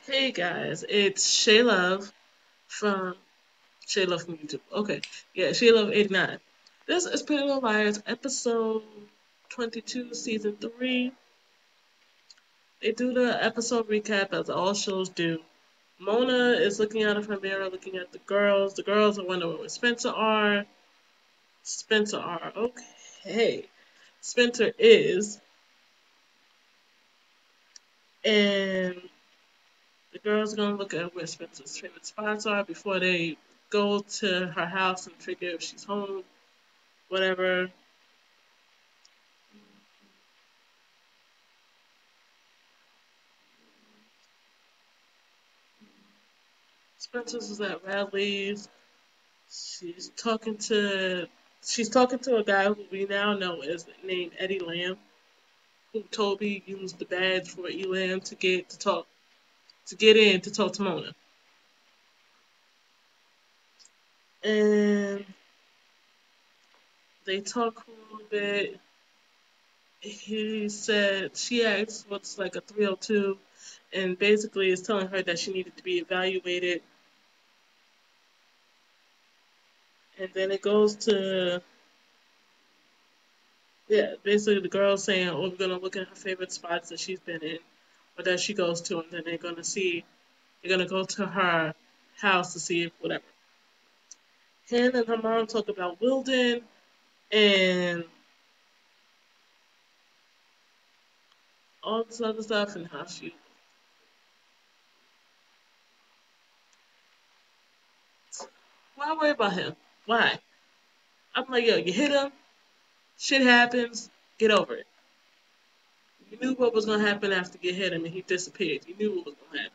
Hey guys, it's Shay Love from Shay Love from YouTube. Okay, yeah, Shay Love 89. This is Pretty Little Liars, episode 22, season 3. They do the episode recap as all shows do. Mona is looking out of her mirror, looking at the girls. The girls are wondering where Spencer are. Spencer are okay. Spencer is, and the girls are gonna look at where Spencer's favorite spots are before they go to her house and figure if she's home, whatever. Spencer's is at Radley's. She's talking to she's talking to a guy who we now know is named Eddie Lamb, who Toby used the badge for Elam to get in to talk to Mona. And they talk a little bit. He said she asked what's like a 302 and basically is telling her that she needed to be evaluated. And then it goes to, yeah, basically the girl saying, oh, we're going to look at her favorite spots that she's been in or that she goes to, and then they're going to go to her house to see if whatever. Hannah and her mom talk about Wilden and all this other stuff and how she, why worry about him? Why? I'm like, yo, you hit him, shit happens, get over it. You knew what was going to happen after you hit him and he disappeared. You knew what was going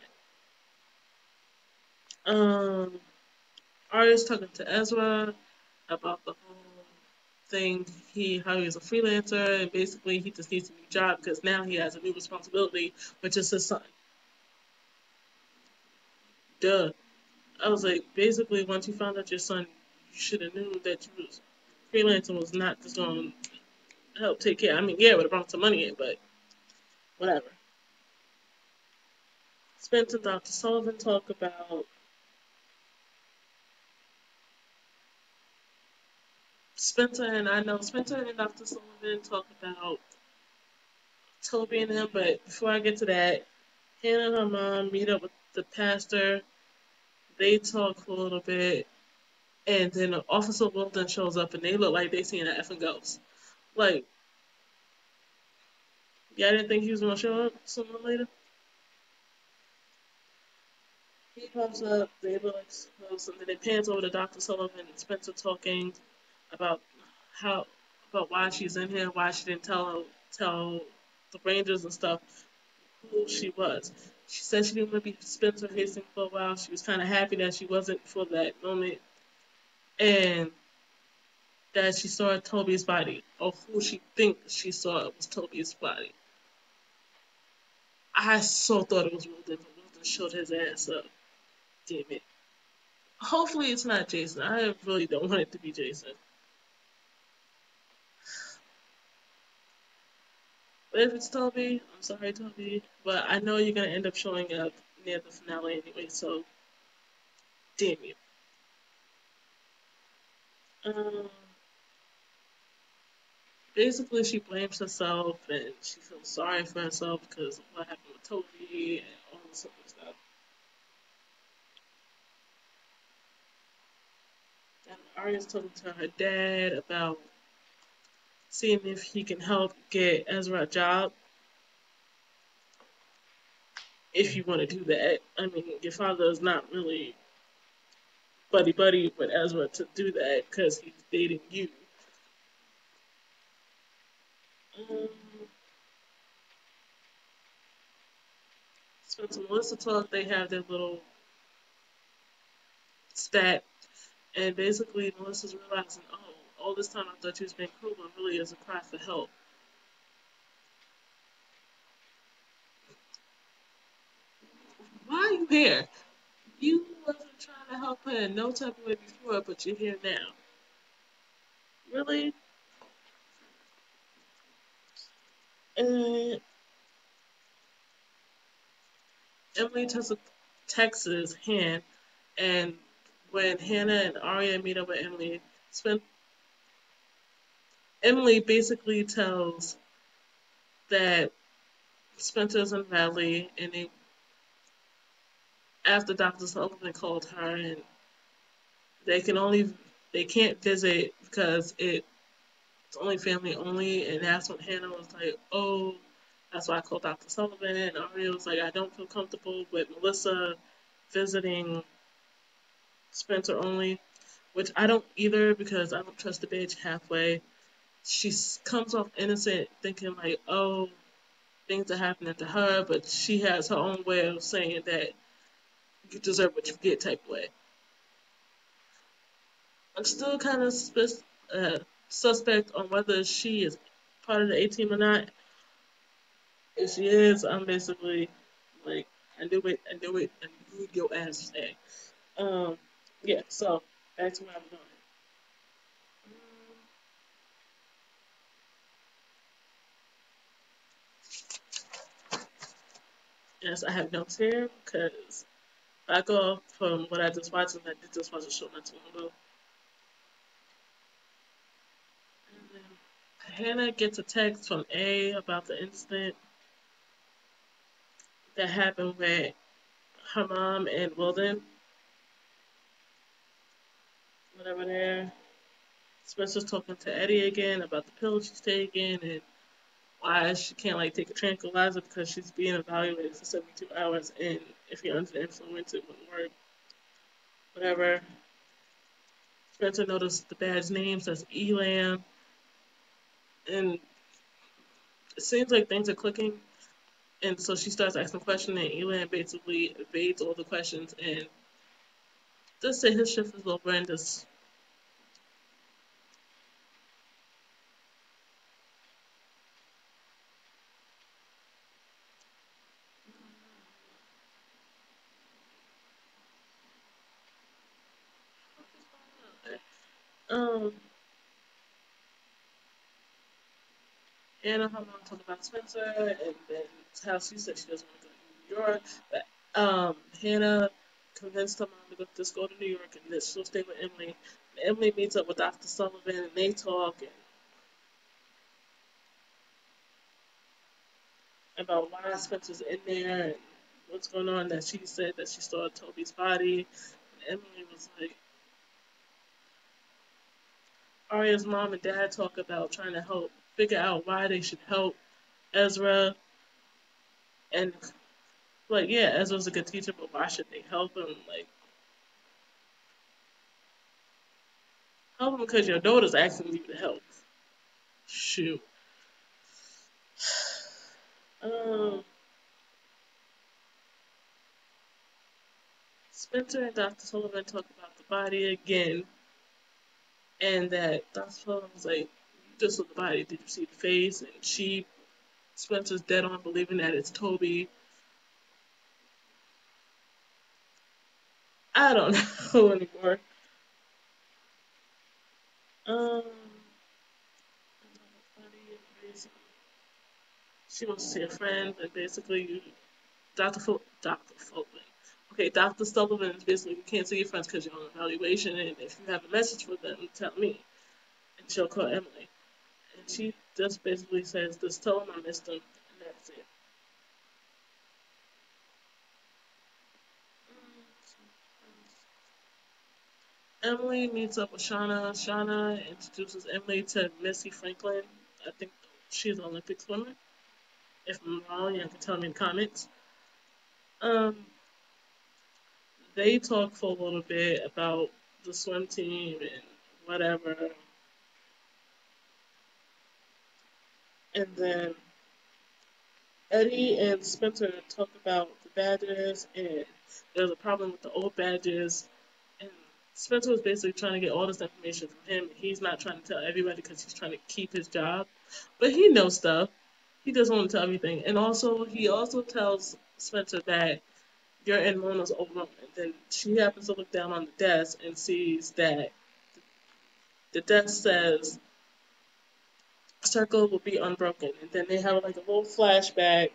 to happen. Arya's talking to Ezra about the whole thing. How he's a freelancer and basically he just needs a new job because now he has a new responsibility, which is his son. Duh. I was like, basically, once you found out your son, you should have knew that you was freelancing was not just going to help take care. I mean, yeah, it would have brought some money in, but whatever. Spence and Dr. Sullivan talk about Spencer and Dr. Sullivan talk about Toby and him, but before I get to that, Hannah and her mom meet up with the pastor. They talk a little bit, and then Officer Wilton shows up, and they look like they seen an effing ghost. Like, yeah, I didn't think he was gonna show up sooner or later. He comes up, they look like close, and then it pans over to Dr. Sullivan and Spencer talking about how about why she's in here, why she didn't tell the Rangers and stuff who she was. She said she didn't want to be Spencer Hastings for a while. She was kind of happy that she wasn't for that moment, and that she saw Toby's body, or who she thinks she saw was Toby's body. I so thought it was Wilden, but Wilden showed his ass up. Damn it. Hopefully it's not Jason. I really don't want it to be Jason. But if it's Toby, I'm sorry, Toby. But I know you're gonna end up showing up near the finale anyway, so damn you. Um, basically, she blames herself and she feels sorry for herself because of what happened with Toby and all this other stuff. And Arya's talking to her dad about seeing if he can help get Ezra a job. If you want to do that, I mean, your father is not really buddy buddy with Ezra to do that because he's dating you. Um, Spencer and Melissa talk. They have their little stat, and basically Melissa's realizing, oh, all this time I thought she was being cruel, but really is a cry for help. Why are you here? You wasn't trying to help her in no type of way before, but you're here now. Really? And Emily texts Han, and when Hannah and Arya meet up with Emily, Emily basically tells that Spencer's in Valley, and after Dr. Sullivan called her, and they can only they can't visit because it's only family only, and that's when Hannah was like, oh, that's why I called Dr. Sullivan, and Arya was like, I don't feel comfortable with Melissa visiting Spencer only, which I don't either because I don't trust the bitch halfway. She comes off innocent, thinking like, oh, things are happening to her, but she has her own way of saying that you deserve what you get type way. I'm still kind of suspect on whether she is part of the A-team or not. If she is, I'm basically like, I knew it, and you your ass today. Yeah, so back to where I'm going. Yes, I have notes here because I go off from what I just watched, and I did just watch a show not too long ago. And then Hannah gets a text from A about the incident that happened with her mom and Wilden, whatever there. Spencer's talking to Eddie again about the pills she's taking and why she can't like take a tranquilizer because she's being evaluated for 72 hours, and if you're under the influence it wouldn't work. Whatever. Spencer noticed the badge name says Elam, and it seems like things are clicking. And so she starts asking questions, and Elam basically evades all the questions and just say his shift is over and just. Um, Anna, her mom talked about Spencer, and then how she said she doesn't want to go to New York. But Hannah convinced her mom to just go to New York and that she'll stay with Emily. And Emily meets up with Dr. Sullivan, and they talk about why Spencer's in there and what's going on. That she said that she saw Toby's body. And Emily was like, Arya's mom and dad talk about trying to help figure out why they should help Ezra. And like, yeah, Ezra's a good teacher, but why should they help him? Like, help him because your daughter's asking you to help. Shoot. Um, Spencer and Dr. Sullivan talk about the body again, and that Dr. Sullivan was like, "You just saw the body. Did you see the face?" And Spencer's dead on believing that it's Toby. I don't know anymore. Um, she wants to see a friend, and basically, Dr. Sullivan. Okay, Dr. Sullivan is basically you can't see your friends because you're on evaluation, and if you have a message for them, tell me. And she'll call Emily. And she just basically says, just tell them I missed them, and that's it. Emily meets up with Shauna. Shauna introduces Emily to Missy Franklin. I think she's an Olympic swimmer. If I'm wrong, you can tell me in the comments. Um, they talk for a little bit about the swim team and whatever. And then Eddie and Spencer talk about the badges, and there's a problem with the old badges. And Spencer was basically trying to get all this information from him. He's not trying to tell everybody because he's trying to keep his job, but he knows stuff. He doesn't want to tell everything. And also, he also tells Spencer that you're in Mona's old room. And then she happens to look down on the desk and sees that the desk says circle will be unbroken. And then they have like a little flashback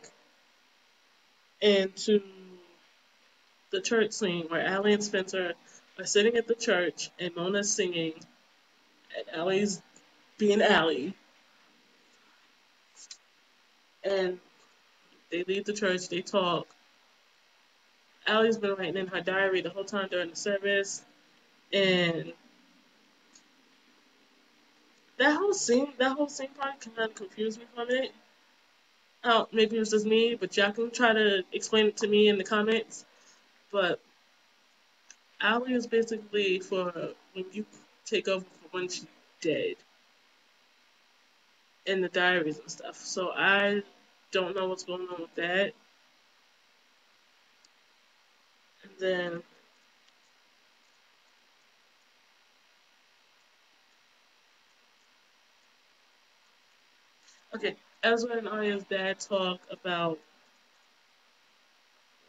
into the church scene where Allie and Spencer are sitting at the church and Mona's singing and Allie's being Allie, and they leave the church, they talk. Allie's been writing in her diary the whole time during the service, and that whole scene part kind of confused me from it. Maybe it was just me, but y'all can try to explain it to me in the comments. But Allie is basically for when you take over for when she's dead in the diaries and stuff. So I don't know what's going on with that. And then, okay, Ezra and Arya's dad talk about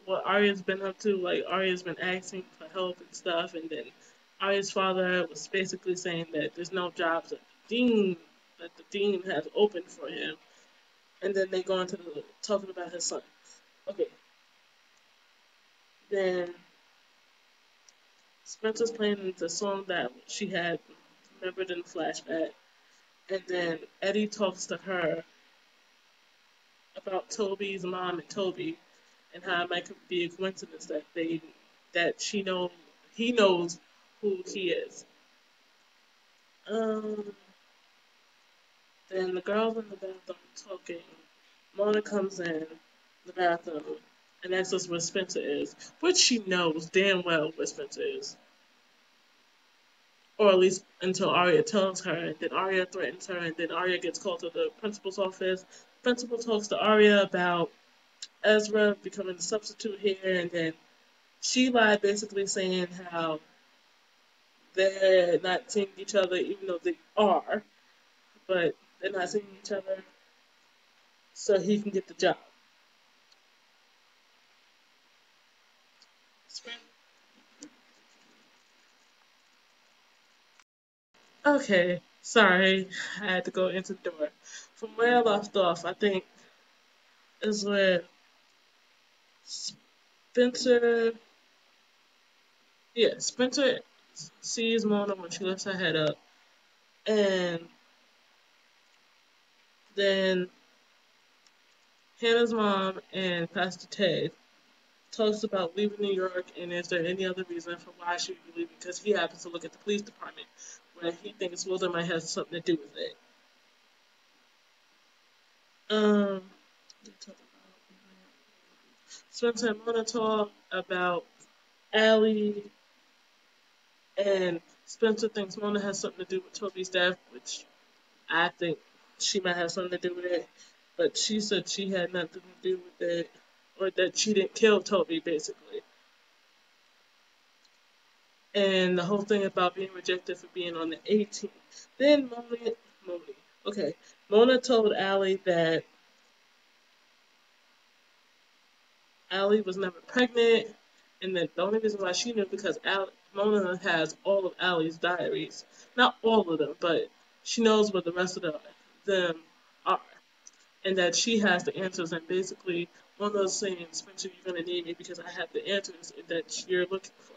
what Arya's been up to. Like, Arya's been asking for help and stuff, and then Arya's father was basically saying that there's no jobs that the dean has opened for him. And then they go into talking about his son. Okay, then Spencer's playing the song that she had remembered in the flashback, and then Eddie talks to her about Toby's mom and Toby, and how it might be a coincidence that he knows who he is. Um, then the girls in the bathroom talking. Mona comes in the bathroom and asks us where Spencer is, which she knows damn well where Spencer is. Or at least until Arya tells her, and then Arya threatens her, and then Arya gets called to the principal's office. Principal talks to Arya about Ezra becoming a substitute here, and then she lied, basically saying how they're not seeing each other, even though they are, but they're not seeing each other, so he can get the job. Okay, sorry, I had to go into the door. From where I left off, I think is where Spencer, Spencer sees Mona when she lifts her head up, and then Hannah's mom and Pastor Ted talks about leaving New York, and is there any other reason for why she would be leaving? Because he happens to look at the police department, where he thinks Wilder might have something to do with it. Um, Spencer and Mona talk about Allie, and Spencer thinks Mona has something to do with Toby's death, which I think she might have something to do with it. But she said she had nothing to do with it, or that she didn't kill Toby, basically. And the whole thing about being rejected for being on the 18th. Then Mona told Allie that Allie was never pregnant, and that the only reason why she knew because Mona has all of Allie's diaries. Not all of them, but she knows what the rest of them are. And that she has the answers, and basically one of those saying, Spencer, you're going to need me because I have the answers that you're looking for.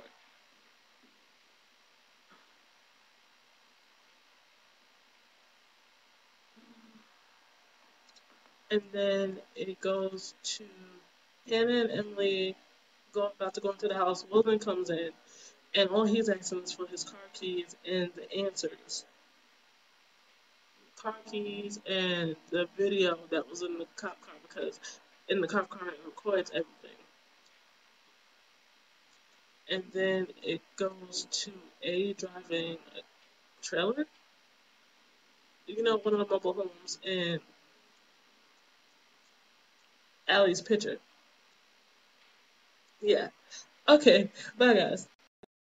And then it goes to Hannah and Emily about to go into the house. Wilden comes in, and all he's asking is for his car keys and the answers. Car keys and the video that was in the cop car, because in the cop car it records everything. And then it goes to A driving a trailer, one of the mobile homes, and Allie's picture. Yeah. Okay. Bye, guys.